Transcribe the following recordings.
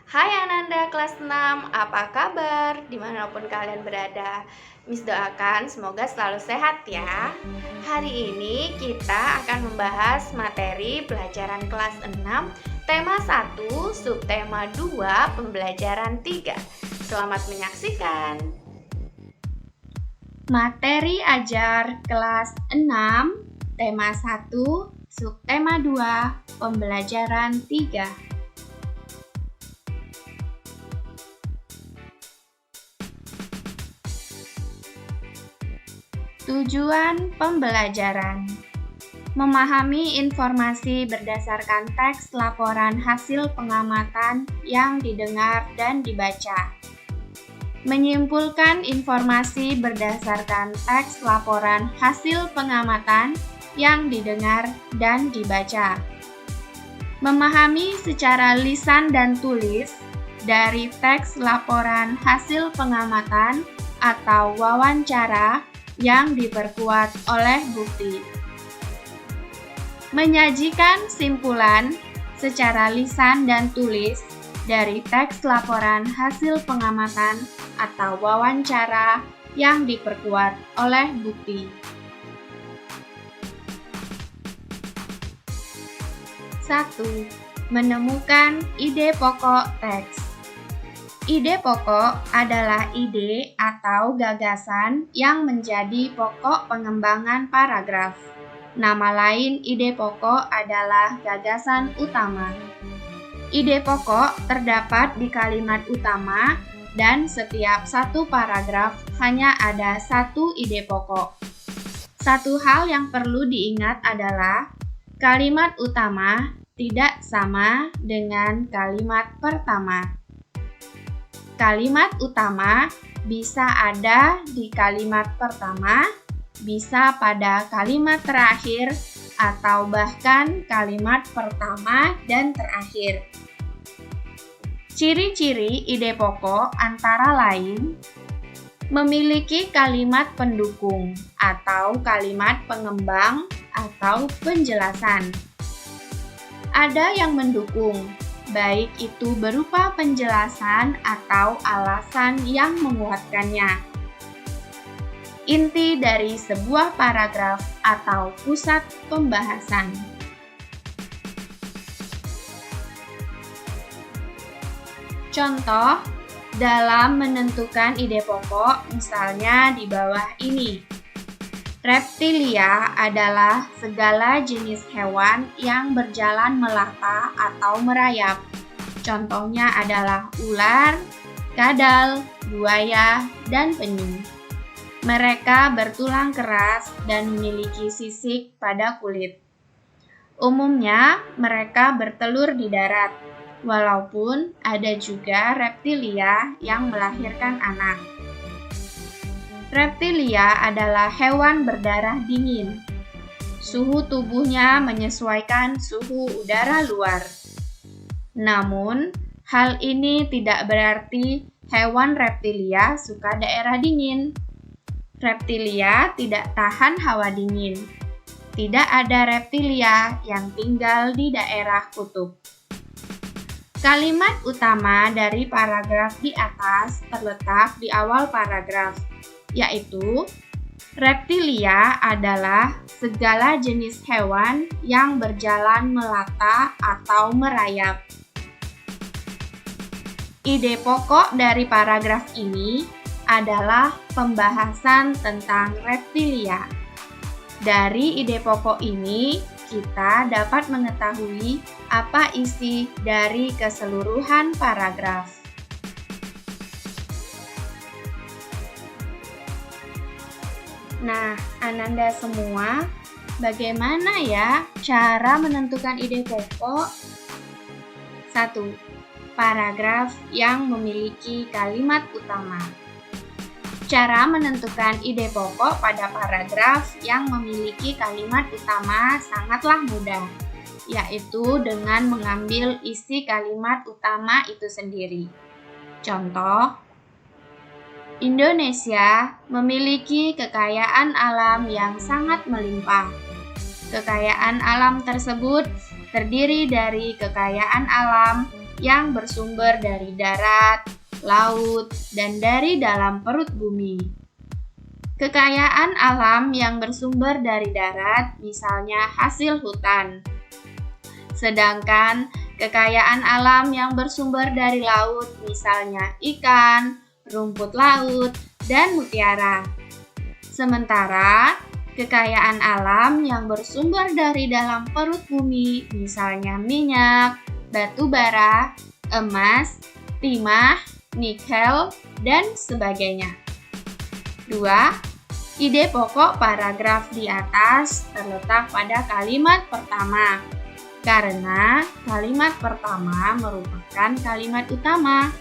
Hai Ananda kelas 6, apa kabar? Dimanapun kalian berada, Miss doakan semoga selalu sehat ya. Hari ini kita akan membahas materi pelajaran kelas 6, tema 1, subtema 2, pembelajaran 3. Selamat menyaksikan. Materi ajar kelas 6, tema 1, subtema 2, pembelajaran 3. Tujuan pembelajaran: memahami informasi berdasarkan teks laporan hasil pengamatan yang didengar dan dibaca. Menyimpulkan informasi berdasarkan teks laporan hasil pengamatan yang didengar dan dibaca. Memahami secara lisan dan tulis dari teks laporan hasil pengamatan atau wawancara yang diperkuat oleh bukti. Menyajikan simpulan secara lisan dan tulis dari teks laporan hasil pengamatan atau wawancara yang diperkuat oleh bukti. 1. Menemukan ide pokok teks. Ide pokok adalah ide atau gagasan yang menjadi pokok pengembangan paragraf. Nama lain ide pokok adalah gagasan utama. Ide pokok terdapat di kalimat utama dan setiap satu paragraf hanya ada satu ide pokok. Satu hal yang perlu diingat adalah kalimat utama tidak sama dengan kalimat pertama. Kalimat utama bisa ada di kalimat pertama, bisa pada kalimat terakhir, atau bahkan kalimat pertama dan terakhir. Ciri-ciri ide pokok antara lain: memiliki kalimat pendukung atau kalimat pengembang atau penjelasan. Ada yang mendukung, baik itu berupa penjelasan atau alasan yang menguatkannya. Inti dari sebuah paragraf atau pusat pembahasan. Contoh dalam menentukan ide pokok, misalnya di bawah ini. Reptilia adalah segala jenis hewan yang berjalan melata atau merayap. Contohnya adalah ular, kadal, buaya, dan penyu. Mereka bertulang keras dan memiliki sisik pada kulit. Umumnya, mereka bertelur di darat, walaupun ada juga reptilia yang melahirkan anak. Reptilia adalah hewan berdarah dingin. Suhu tubuhnya menyesuaikan suhu udara luar. Namun, hal ini tidak berarti hewan reptilia suka daerah dingin. Reptilia tidak tahan hawa dingin. Tidak ada reptilia yang tinggal di daerah kutub. Kalimat utama dari paragraf di atas terletak di awal paragraf, yaitu reptilia adalah segala jenis hewan yang berjalan melata atau merayap. Ide pokok dari paragraf ini adalah pembahasan tentang reptilia. Dari ide pokok ini, kita dapat mengetahui apa isi dari keseluruhan paragraf. Nah, Ananda semua, bagaimana ya cara menentukan ide pokok? 1. Paragraf yang memiliki kalimat utama. Cara menentukan ide pokok pada paragraf yang memiliki kalimat utama sangatlah mudah, yaitu dengan mengambil isi kalimat utama itu sendiri. Contoh, Indonesia memiliki kekayaan alam yang sangat melimpah. Kekayaan alam tersebut terdiri dari kekayaan alam, yang bersumber dari darat, laut, dan dari dalam perut bumi. Kekayaan alam yang bersumber dari darat, misalnya hasil hutan. Sedangkan kekayaan alam yang bersumber dari laut, misalnya ikan, rumput laut, dan mutiara. Sementara kekayaan alam yang bersumber dari dalam perut bumi, misalnya minyak, batu bara, emas, timah, nikel, dan sebagainya. 2. Ide pokok paragraf di atas terletak pada kalimat pertama, karena kalimat pertama merupakan kalimat utama.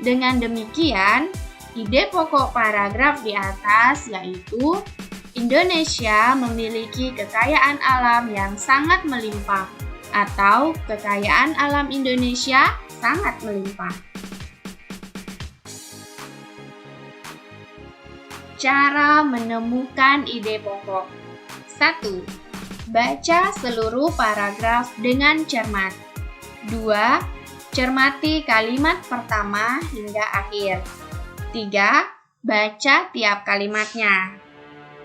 Dengan demikian, ide pokok paragraf di atas yaitu Indonesia memiliki kekayaan alam yang sangat melimpah, atau kekayaan alam Indonesia sangat melimpah. Cara menemukan ide pokok. 1. Baca seluruh paragraf dengan cermat. 2. Cermati kalimat pertama hingga akhir. 3. Baca tiap kalimatnya.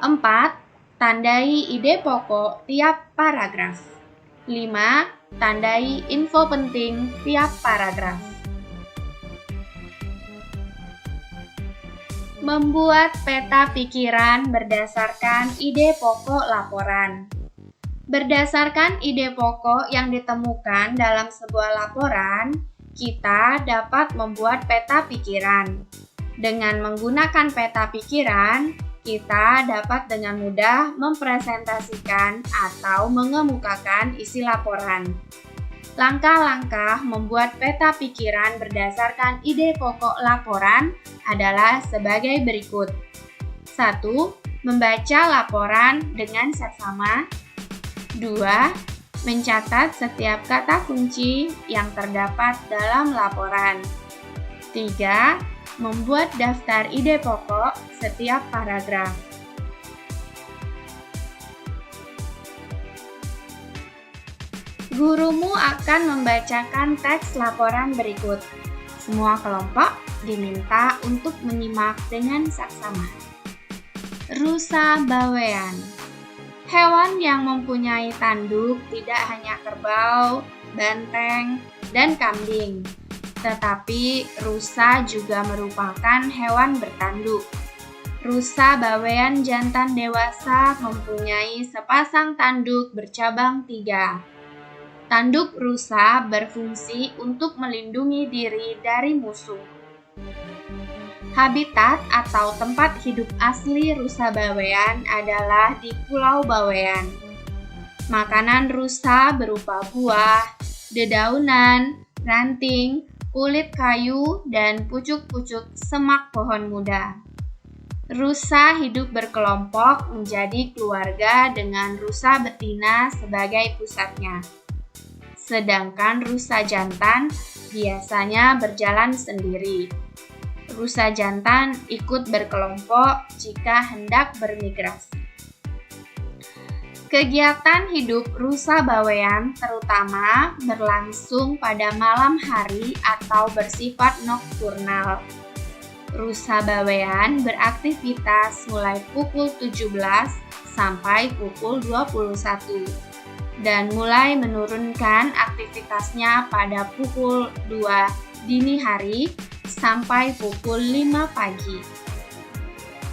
4. Tandai ide pokok tiap paragraf. 5. Tandai info penting tiap paragraf. Membuat peta pikiran berdasarkan ide pokok laporan. Berdasarkan ide pokok yang ditemukan dalam sebuah laporan, kita dapat membuat peta pikiran. Dengan menggunakan peta pikiran, kita dapat dengan mudah mempresentasikan atau mengemukakan isi laporan. Langkah-langkah membuat peta pikiran berdasarkan ide pokok laporan adalah sebagai berikut. 1. Membaca laporan dengan seksama. 2. Mencatat setiap kata kunci yang terdapat dalam laporan. 3. Membuat daftar ide pokok setiap paragraf. Gurumu akan membacakan teks laporan berikut. Semua kelompok diminta untuk menyimak dengan saksama. Rusa bawean. Hewan yang mempunyai tanduk tidak hanya kerbau, banteng, dan kambing, tetapi rusa juga merupakan hewan bertanduk. Rusa bawean jantan dewasa mempunyai sepasang tanduk bercabang 3. Tanduk rusa berfungsi untuk melindungi diri dari musuh. Habitat atau tempat hidup asli rusa bawean adalah di Pulau Bawean. Makanan rusa berupa buah, dedaunan, ranting, kulit kayu, dan pucuk-pucuk semak pohon muda. Rusa hidup berkelompok menjadi keluarga dengan rusa betina sebagai pusatnya. Sedangkan rusa jantan biasanya berjalan sendiri. Rusa jantan ikut berkelompok jika hendak bermigrasi. Kegiatan hidup rusa bawean terutama berlangsung pada malam hari atau bersifat nokturnal. Rusa bawean beraktivitas mulai pukul 17 sampai pukul 21. Dan mulai menurunkan aktivitasnya pada pukul 2 dini hari sampai pukul 5 pagi.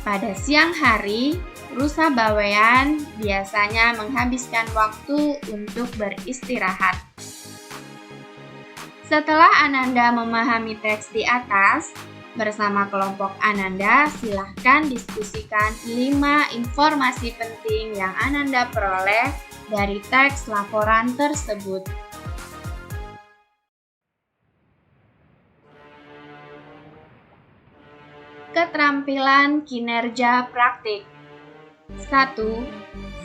Pada siang hari, rusa bawean biasanya menghabiskan waktu untuk beristirahat. Setelah Ananda memahami teks di atas, bersama kelompok Ananda silahkan diskusikan 5 informasi penting yang Ananda peroleh dari teks laporan tersebut. Keterampilan kinerja praktik. 1.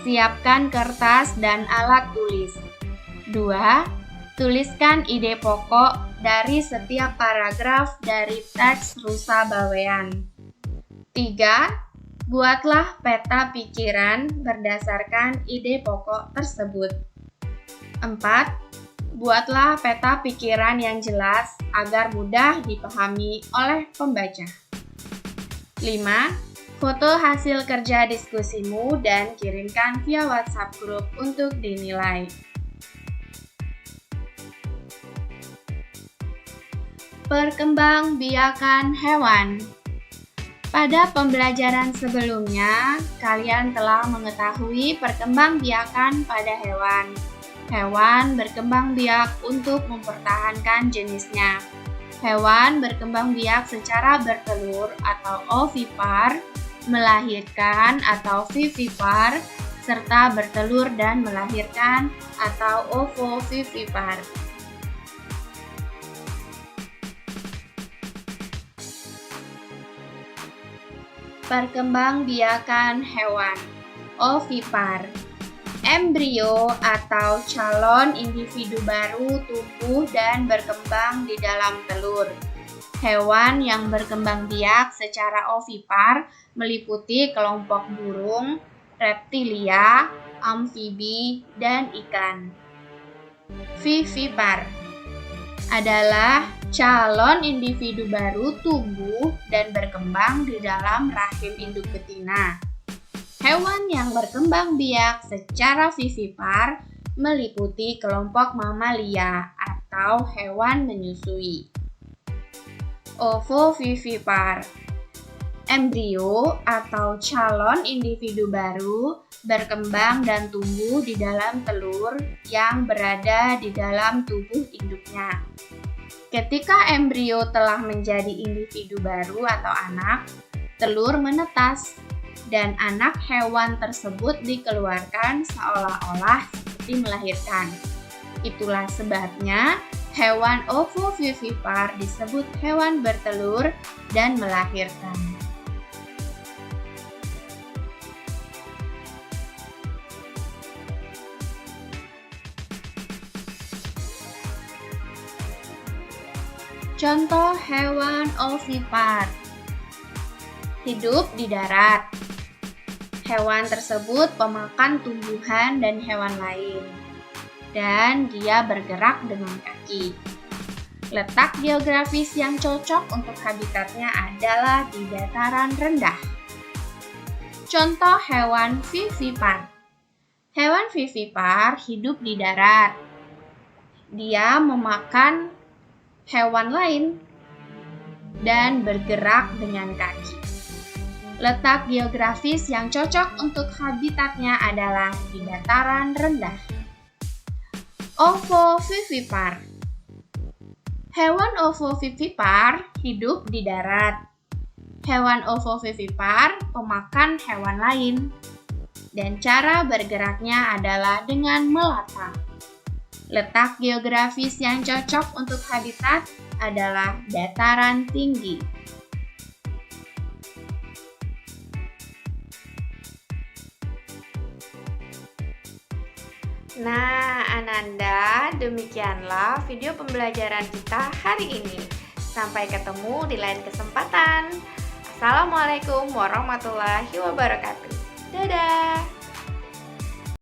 Siapkan kertas dan alat tulis. 2. Tuliskan ide pokok dari setiap paragraf dari teks rusa bawean. 3. Buatlah peta pikiran berdasarkan ide pokok tersebut. 4. buatlah peta pikiran yang jelas agar mudah dipahami oleh pembaca. 5. Foto hasil kerja diskusimu dan kirimkan via WhatsApp grup untuk dinilai. Perkembangbiakan hewan. Pada pembelajaran sebelumnya, kalian telah mengetahui perkembangbiakan pada hewan. Hewan berkembang biak untuk mempertahankan jenisnya. Hewan berkembang biak secara bertelur atau ovipar, melahirkan atau vivipar, serta bertelur dan melahirkan atau ovovivipar. Perkembangbiakan hewan ovipar. Embrio atau calon individu baru tumbuh dan berkembang di dalam telur. Hewan yang berkembang biak secara ovipar meliputi kelompok burung, reptilia, amfibi, dan ikan. Vivipar adalah calon individu baru tumbuh dan berkembang di dalam rahim induk betina. Hewan yang berkembang biak secara vivipar meliputi kelompok mamalia atau hewan menyusui. Ovovivipar. Embrio atau calon individu baru berkembang dan tumbuh di dalam telur yang berada di dalam tubuh induknya. Ketika embrio telah menjadi individu baru atau anak, telur menetas dan anak hewan tersebut dikeluarkan seolah-olah seperti melahirkan. Itulah sebabnya hewan ovovivipar disebut hewan bertelur dan melahirkan. Contoh hewan ovipar. Hidup di darat. Hewan tersebut pemakan tumbuhan dan hewan lain, dan dia bergerak dengan kaki. Letak geografis yang cocok untuk habitatnya adalah di dataran rendah. Contoh hewan vivipar. Hewan vivipar hidup di darat. Dia memakan hewan lain dan bergerak dengan kaki. Letak geografis yang cocok untuk habitatnya adalah di dataran rendah. Ovovivipar. Hewan ovovivipar hidup di darat. Hewan ovovivipar pemakan hewan lain, dan cara bergeraknya adalah dengan melata. Letak geografis yang cocok untuk habitat adalah dataran tinggi. Nah, Ananda, demikianlah video pembelajaran kita hari ini. Sampai ketemu di lain kesempatan. Assalamualaikum warahmatullahi wabarakatuh. Dadah!